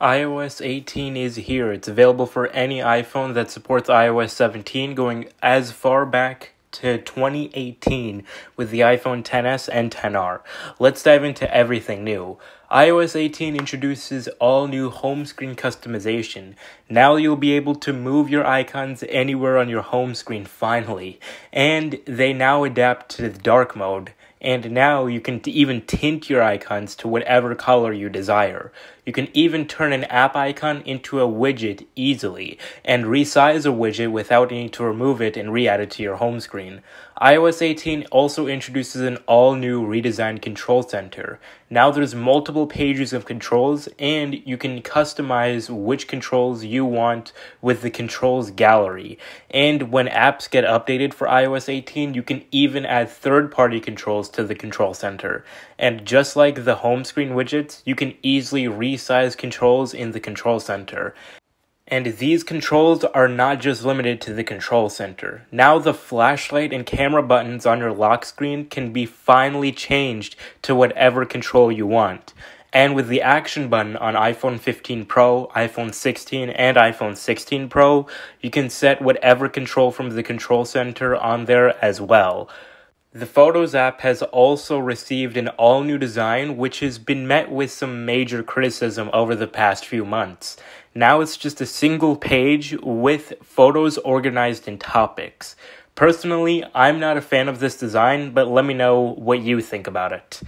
iOS 18 is here. It's available for any iPhone that supports iOS 17, going as far back to 2018 with the iPhone XS and XR. Let's dive into everything new. iOS 18 introduces all new home screen customization. Now you'll be able to move your icons anywhere on your home screen finally. And they now adapt to the dark mode. And now you can even tint your icons to whatever color you desire. You can even turn an app icon into a widget easily, and resize a widget without needing to remove it and re-add it to your home screen. iOS 18 also introduces an all-new redesigned control center. Now there's multiple pages of controls, and you can customize which controls you want with the controls gallery. And when apps get updated for iOS 18, you can even add third-party controls to the control center. And just like the home screen widgets, you can easily resize controls in the control center. And these controls are not just limited to the control center. Now the flashlight and camera buttons on your lock screen can be finally changed to whatever control you want. And with the action button on iPhone 15 Pro, iPhone 16, and iPhone 16 Pro, you can set whatever control from the control center on there as well. The Photos app has also received an all-new design, which has been met with some major criticism over the past few months. Now it's just a single page with photos organized in topics. Personally, I'm not a fan of this design, but let me know what you think about it.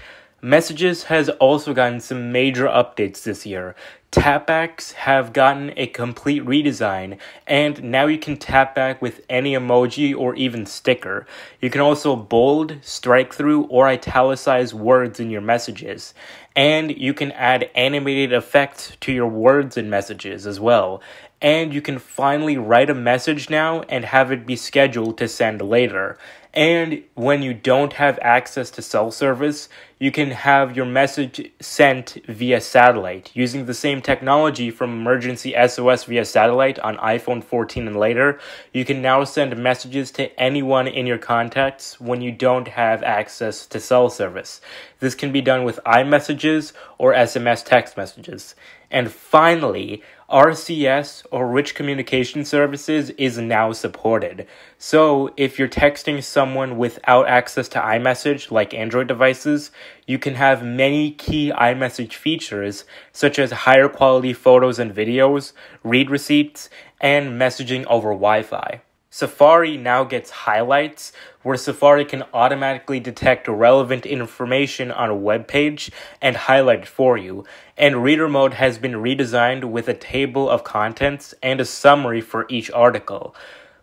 Messages has also gotten some major updates this year. Tapbacks have gotten a complete redesign, and now you can tap back with any emoji or even sticker. You can also bold, strike through, or italicize words in your messages. And you can add animated effects to your words and messages as well. And you can finally write a message now and have it be scheduled to send later. And when you don't have access to cell service, you can have your message sent via satellite. Using the same technology from emergency SOS via satellite on iPhone 14 and later, you can now send messages to anyone in your contacts when you don't have access to cell service. This can be done with iMessages or SMS text messages. And finally, RCS, or Rich Communication Services, is now supported. So, if you're texting someone without access to iMessage, like Android devices, you can have many key iMessage features, such as higher quality photos and videos, read receipts, and messaging over Wi-Fi. Safari now gets highlights, where Safari can automatically detect relevant information on a web page and highlight it for you. And Reader Mode has been redesigned with a table of contents and a summary for each article.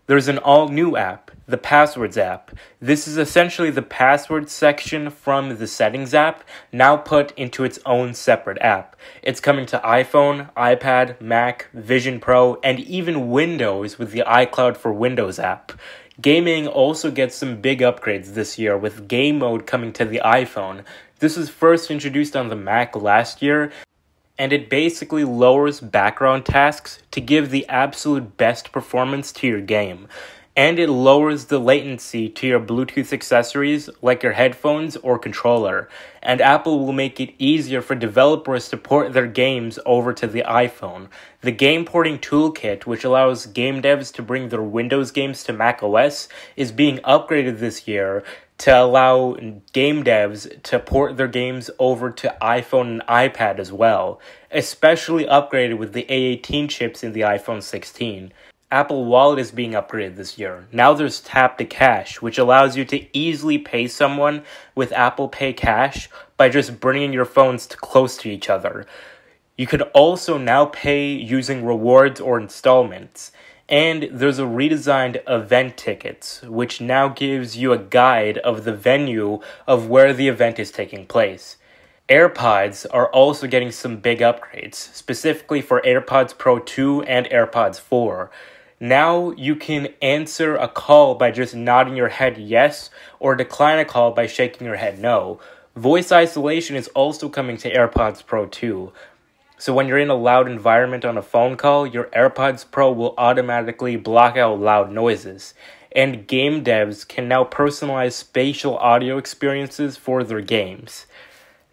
There's an all-new app, the Passwords app. This is essentially the password section from the Settings app, now put into its own separate app. It's coming to iPhone, iPad, Mac, Vision Pro, and even Windows with the iCloud for Windows app. Gaming also gets some big upgrades this year, with Game Mode coming to the iPhone. This was first introduced on the Mac last year, and it basically lowers background tasks to give the absolute best performance to your game. And it lowers the latency to your Bluetooth accessories like your headphones or controller. And Apple will make it easier for developers to port their games over to the iPhone. The Game Porting Toolkit, which allows game devs to bring their Windows games to macOS, is being upgraded this year to allow game devs to port their games over to iPhone and iPad as well, especially upgraded with the A18 chips in the iPhone 16. Apple Wallet is being upgraded this year. Now there's Tap to Cash, which allows you to easily pay someone with Apple Pay Cash by just bringing your phones close to each other. You can also now pay using rewards or installments. And there's a redesigned event tickets, which now gives you a guide of the venue of where the event is taking place. AirPods are also getting some big upgrades, specifically for AirPods Pro 2 and AirPods 4. Now you can answer a call by just nodding your head yes, or decline a call by shaking your head no. Voice isolation is also coming to AirPods Pro 2. So when you're in a loud environment on a phone call, your AirPods Pro will automatically block out loud noises. And game devs can now personalize spatial audio experiences for their games.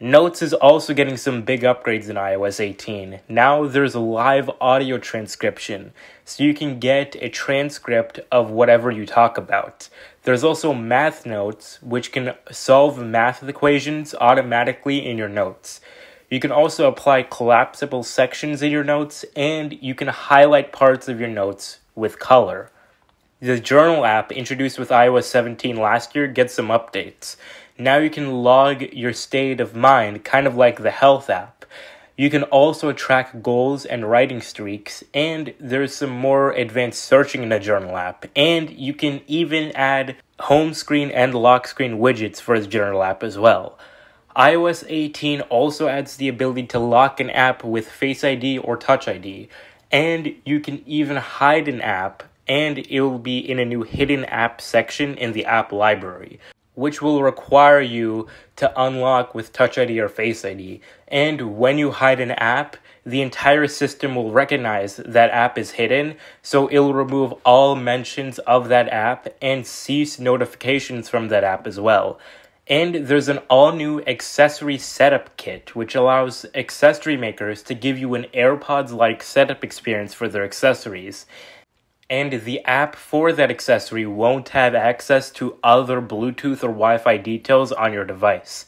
Notes is also getting some big upgrades in iOS 18. Now there's live audio transcription, so you can get a transcript of whatever you talk about. There's also math notes, which can solve math equations automatically in your notes. You can also apply collapsible sections in your notes, and you can highlight parts of your notes with color. The Journal app, introduced with iOS 17 last year, gets some updates. Now you can log your state of mind, kind of like the Health app. You can also track goals and writing streaks, and there's some more advanced searching in the Journal app. And you can even add home screen and lock screen widgets for the Journal app as well. iOS 18 also adds the ability to lock an app with Face ID or Touch ID, and you can even hide an app, and it will be in a new hidden app section in the app library, which will require you to unlock with Touch ID or Face ID. And when you hide an app, the entire system will recognize that app is hidden, so it'll remove all mentions of that app and cease notifications from that app as well. And there's an all-new Accessory Setup Kit, which allows accessory makers to give you an AirPods-like setup experience for their accessories. And the app for that accessory won't have access to other Bluetooth or Wi-Fi details on your device.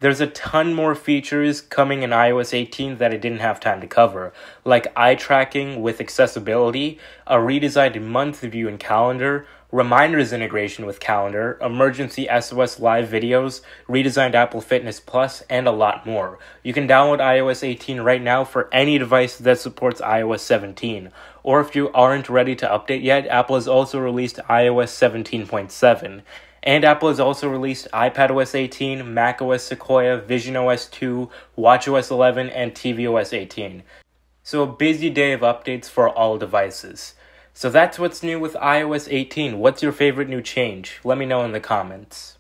There's a ton more features coming in iOS 18 that I didn't have time to cover, like eye tracking with accessibility, a redesigned month view and calendar, reminders integration with calendar, emergency SOS live videos, redesigned Apple Fitness Plus, and a lot more. You can download iOS 18 right now for any device that supports iOS 17. Or if you aren't ready to update yet, Apple has also released iOS 17.7. And Apple has also released iPadOS 18, macOS Sequoia, visionOS 2, watchOS 11, and tvOS 18. So a busy day of updates for all devices. So that's what's new with iOS 18. What's your favorite new change? Let me know in the comments.